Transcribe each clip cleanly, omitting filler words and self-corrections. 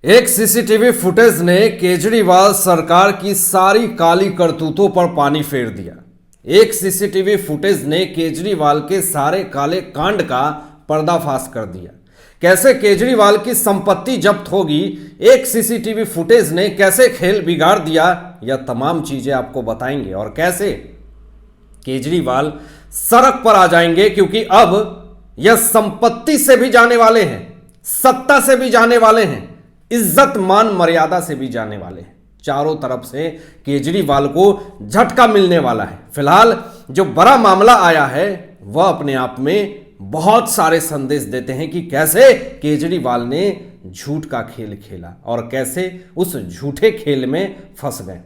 एक CCTV footage ने केजरीवाल सरकार की सारी काली करतूतों पर पानी फेर दिया। एक सीसीटीवी फुटेज ने केजरीवाल के सारे काले कांड का पर्दाफाश कर दिया। कैसे केजरीवाल की संपत्ति जब्त होगी, एक सीसीटीवी फुटेज ने कैसे खेल बिगाड़ दिया, यह तमाम चीजें आपको बताएंगे। और कैसे केजरीवाल सड़क पर आ जाएंगे, क्योंकि अब यह संपत्ति से भी जाने वाले हैं, सत्ता से भी जाने वाले हैं, इज्जत मान मर्यादा से भी जाने वाले हैं। चारों तरफ से केजरीवाल को झटका मिलने वाला है। फिलहाल जो बड़ा मामला आया है वह अपने आप में बहुत सारे संदेश देते हैं कि कैसे केजरीवाल ने झूठ का खेल खेला और कैसे उस झूठे खेल में फंस गए,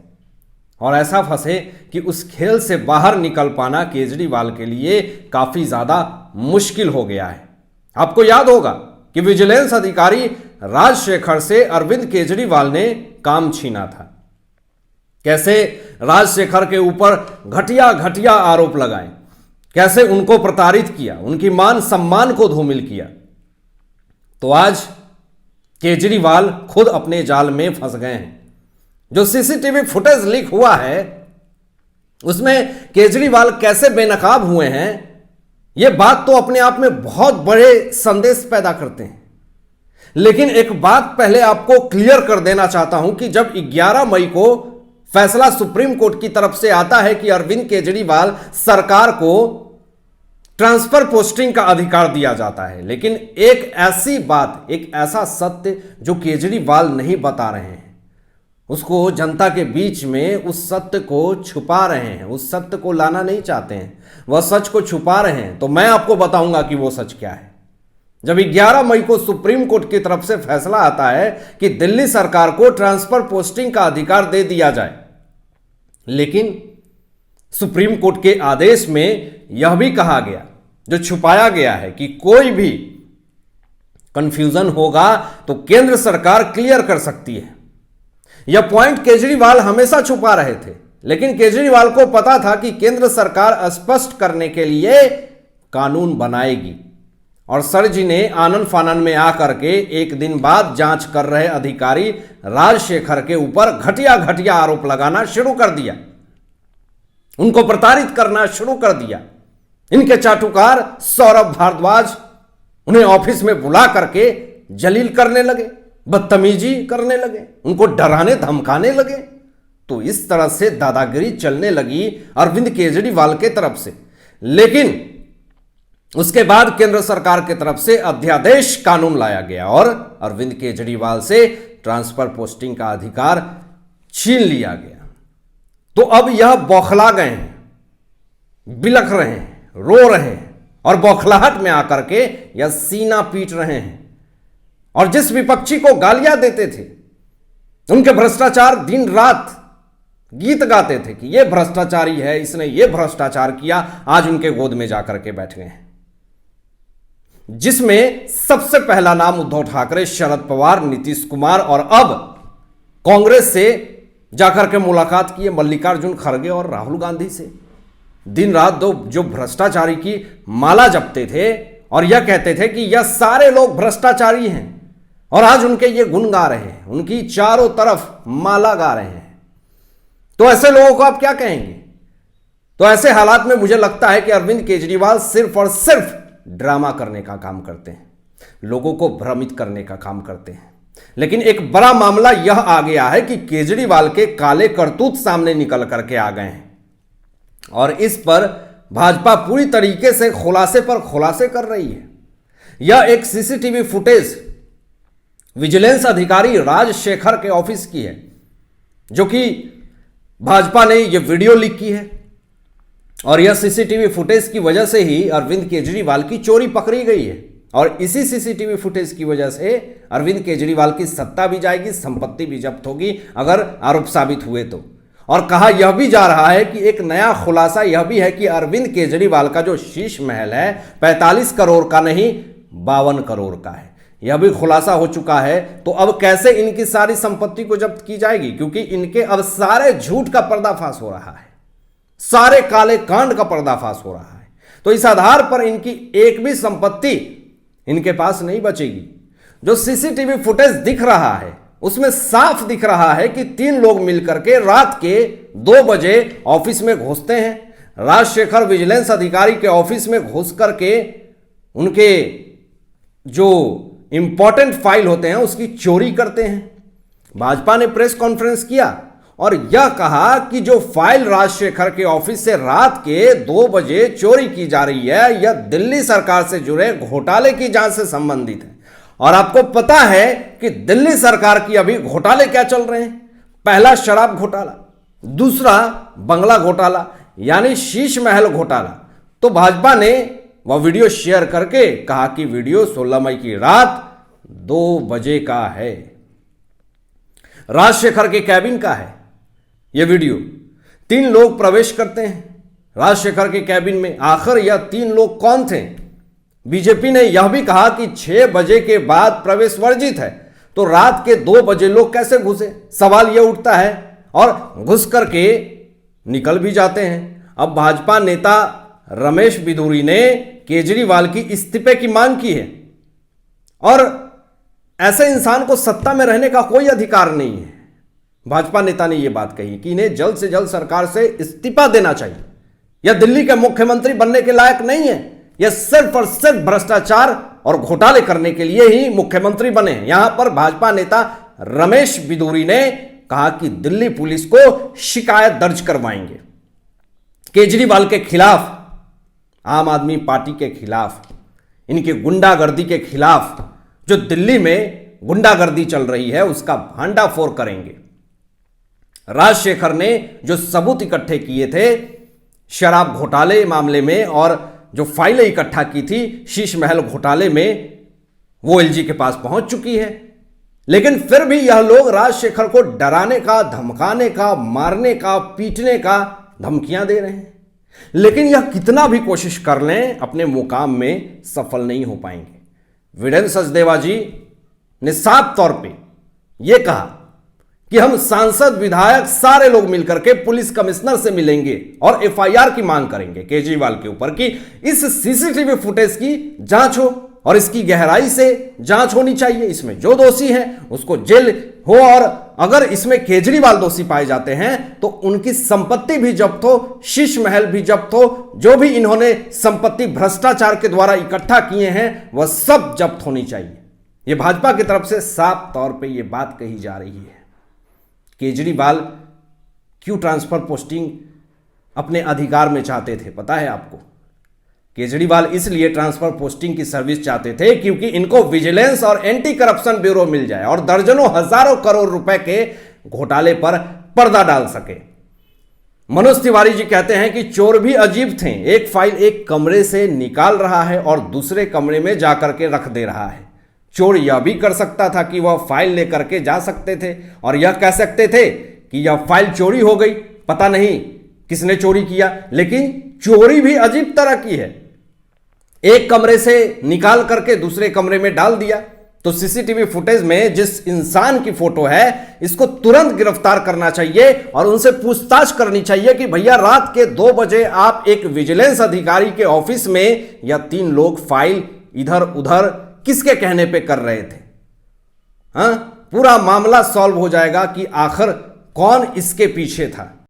और ऐसा फंसे कि उस खेल से बाहर निकल पाना केजरीवाल के लिए काफी ज्यादा मुश्किल हो गया है। आपको याद होगा कि विजिलेंस अधिकारी राजशेखर से अरविंद केजरीवाल ने काम छीना था। कैसे राजशेखर के ऊपर घटिया घटिया आरोप लगाए, कैसे उनको प्रताड़ित किया, उनकी मान सम्मान को धूमिल किया। तो आज केजरीवाल खुद अपने जाल में फंस गए हैं। जो सीसीटीवी फुटेज लीक हुआ है उसमें केजरीवाल कैसे बेनकाब हुए हैं, यह बात तो अपने आप में बहुत बड़े संदेश पैदा करते हैं। लेकिन एक बात पहले आपको क्लियर कर देना चाहता हूं कि जब 11 मई को फैसला सुप्रीम कोर्ट की तरफ से आता है कि अरविंद केजरीवाल सरकार को ट्रांसफर पोस्टिंग का अधिकार दिया जाता है, लेकिन एक ऐसी बात, एक ऐसा सत्य जो केजरीवाल नहीं बता रहे हैं, उसको जनता के बीच में उस सत्य को छुपा रहे हैं, उस सत्य को लाना नहीं चाहते हैं, वह सच को छुपा रहे हैं। तो मैं आपको बताऊंगा कि वो सच क्या है। जब 11 मई को सुप्रीम कोर्ट की तरफ से फैसला आता है कि दिल्ली सरकार को ट्रांसफर पोस्टिंग का अधिकार दे दिया जाए, लेकिन सुप्रीम कोर्ट के आदेश में यह भी कहा गया, जो छुपाया गया है, कि कोई भी कंफ्यूजन होगा तो केंद्र सरकार क्लियर कर सकती है। यह पॉइंट केजरीवाल हमेशा छुपा रहे थे, लेकिन केजरीवाल को पता था कि केंद्र सरकार स्पष्ट करने के लिए कानून बनाएगी। और सर जी ने आनन फानन में आकर के एक दिन बाद जांच कर रहे अधिकारी राजशेखर के ऊपर घटिया घटिया आरोप लगाना शुरू कर दिया, उनको प्रताड़ित करना शुरू कर दिया। इनके चाटुकार सौरभ भारद्वाज उन्हें ऑफिस में बुला करके जलील करने लगे, बदतमीजी करने लगे, उनको डराने धमकाने लगे। तो इस तरह से दादागिरी चलने लगी अरविंद केजरीवाल के तरफ से। लेकिन उसके बाद केंद्र सरकार की तरफ से अध्यादेश कानून लाया गया और अरविंद केजरीवाल से ट्रांसफर पोस्टिंग का अधिकार छीन लिया गया। तो अब यह बौखला गए हैं, बिलख रहे हैं, रो रहे हैं और बौखलाहट में आकर के यह सीना पीट रहे हैं। और जिस विपक्षी को गालियां देते थे, उनके भ्रष्टाचार दिन रात गीत गाते थे कि यह भ्रष्टाचारी है, इसने यह भ्रष्टाचार किया, आज उनके गोद में जाकर के बैठ गए हैं। जिसमें सबसे पहला नाम उद्धव ठाकरे, शरद पवार, नीतीश कुमार और अब कांग्रेस से जाकर के मुलाकात किए मल्लिकार्जुन खड़गे और राहुल गांधी से। दिन रात दो जो भ्रष्टाचारी की माला जपते थे और यह कहते थे कि यह सारे लोग भ्रष्टाचारी हैं, और आज उनके ये गुण गा रहे हैं, उनकी चारों तरफ माला गा रहे हैं। तो ऐसे लोगों को आप क्या कहेंगे? तो ऐसे हालात में मुझे लगता है कि अरविंद केजरीवाल सिर्फ और सिर्फ ड्रामा करने का काम करते हैं, लोगों को भ्रमित करने का काम करते हैं। लेकिन एक बड़ा मामला यह आ गया है कि केजरीवाल के काले करतूत सामने निकल करके आ गए हैं, और इस पर भाजपा पूरी तरीके से खुलासे पर खुलासे कर रही है। यह एक सीसीटीवी फुटेज विजिलेंस अधिकारी राजशेखर के ऑफिस की है, जो कि भाजपा ने यह वीडियो लीक की है, और यह सीसीटीवी फुटेज की वजह से ही अरविंद केजरीवाल की चोरी पकड़ी गई है। और इसी सीसीटीवी फुटेज की वजह से अरविंद केजरीवाल की सत्ता भी जाएगी, संपत्ति भी जब्त होगी अगर आरोप साबित हुए तो। और कहा यह भी जा रहा है कि एक नया खुलासा यह भी है कि अरविंद केजरीवाल का जो शीश महल है 45 करोड़ का नहीं 52 करोड़ का है। यह भी खुलासा हो चुका है। तो अब कैसे इनकी सारी संपत्ति को जब्त की जाएगी, क्योंकि इनके अब सारे झूठ का पर्दाफाश हो रहा है, सारे काले कांड का पर्दाफाश हो रहा है। तो इस आधार पर इनकी एक भी संपत्ति इनके पास नहीं बचेगी। जो सीसीटीवी फुटेज दिख रहा है उसमें साफ दिख रहा है कि 3 लोग मिलकर के रात के 2 बजे ऑफिस में घुसते हैं। राजशेखर विजिलेंस अधिकारी के ऑफिस में घुस करके उनके जो इंपॉर्टेंट फाइल होते हैं उसकी चोरी करते हैं। भाजपा ने प्रेस कॉन्फ्रेंस किया और यह कहा कि जो फाइल राजशेखर के ऑफिस से रात के 2 बजे चोरी की जा रही है यह दिल्ली सरकार से जुड़े घोटाले की जांच से संबंधित है। और आपको पता है कि दिल्ली सरकार की अभी घोटाले क्या चल रहे हैं। पहला शराब घोटाला, दूसरा बंगला घोटाला यानी शीश महल घोटाला। तो भाजपा ने वह वीडियो शेयर करके कहा कि वीडियो 16 मई की रात 2 बजे का है, राजशेखर के कैबिन का है यह वीडियो। 3 लोग प्रवेश करते हैं राजशेखर के कैबिन में। आखिर यह 3 लोग कौन थे? बीजेपी ने यह भी कहा कि 6 बजे के बाद प्रवेश वर्जित है, तो रात के 2 बजे लोग कैसे घुसे? सवाल यह उठता है और घुस करके निकल भी जाते हैं। अब भाजपा नेता रमेश बिधूरी ने केजरीवाल की इस्तीफे की मांग की है और ऐसे इंसान को सत्ता में रहने का कोई अधिकार नहीं है। भाजपा नेता ने यह बात कही कि इन्हें जल्द से जल्द सरकार से इस्तीफा देना चाहिए। यह दिल्ली के मुख्यमंत्री बनने के लायक नहीं है। यह सिर्फ और सिर्फ भ्रष्टाचार और घोटाले करने के लिए ही मुख्यमंत्री बने हैं। यहां पर भाजपा नेता रमेश बिधूरी ने कहा कि दिल्ली पुलिस को शिकायत दर्ज करवाएंगे केजरीवाल के खिलाफ, आम आदमी पार्टी के खिलाफ, इनकी गुंडागर्दी के खिलाफ। जो दिल्ली में गुंडागर्दी चल रही है उसका भांडाफोड़ करेंगे। राजशेखर ने जो सबूत इकट्ठे किए थे शराब घोटाले मामले में और जो फाइलें इकट्ठा की थी शीश महल घोटाले में, वो एलजी के पास पहुंच चुकी है। लेकिन फिर भी यह लोग राजशेखर को डराने का, धमकाने का, मारने का, पीटने का धमकियां दे रहे हैं। लेकिन यह कितना भी कोशिश कर लें अपने मुकाम में सफल नहीं हो पाएंगे। वीरेंद्र सचदेवा जी ने साफ तौर पे यह कहा कि हम सांसद, विधायक सारे लोग मिलकर के पुलिस कमिश्नर से मिलेंगे और एफआईआर की मांग करेंगे केजरीवाल के ऊपर कि इस सीसीटीवी फुटेज की जांच हो और इसकी गहराई से जांच होनी चाहिए। इसमें जो दोषी है उसको जेल हो और अगर इसमें केजरीवाल दोषी पाए जाते हैं तो उनकी संपत्ति भी जब्त हो, शीश महल भी जब्त हो, जो भी इन्होंने संपत्ति भ्रष्टाचार के द्वारा इकट्ठा किए हैं वह सब जब्त होनी चाहिए। यह भाजपा की तरफ से साफ तौर पे यह बात कही जा रही है। केजरीवाल क्यों ट्रांसफर पोस्टिंग अपने अधिकार में चाहते थे पता है आपको? केजरीवाल इसलिए ट्रांसफर पोस्टिंग की सर्विस चाहते थे क्योंकि इनको विजिलेंस और एंटी करप्शन ब्यूरो मिल जाए और दर्जनों हजारों करोड़ रुपए के घोटाले पर पर्दा डाल सके। मनोज तिवारी जी कहते हैं कि चोर भी अजीब थे, एक फाइल एक कमरे से निकाल रहा है और दूसरे कमरे में जाकर के रख दे रहा है। चोर यह भी कर सकता था कि वह फाइल लेकर के जा सकते थे और यह कह सकते थे कि यह फाइल चोरी हो गई, पता नहीं किसने चोरी किया। लेकिन चोरी भी अजीब तरह की है, एक कमरे से निकाल करके दूसरे कमरे में डाल दिया। तो सीसीटीवी फुटेज में जिस इंसान की फोटो है इसको तुरंत गिरफ्तार करना चाहिए और उनसे पूछताछ करनी चाहिए कि भैया रात के 2 बजे आप एक विजिलेंस अधिकारी के ऑफिस में या 3 लोग फाइल इधर उधर किसके कहने पे कर रहे थे। हाँ, पूरा मामला सॉल्व हो जाएगा कि आखिर कौन इसके पीछे था।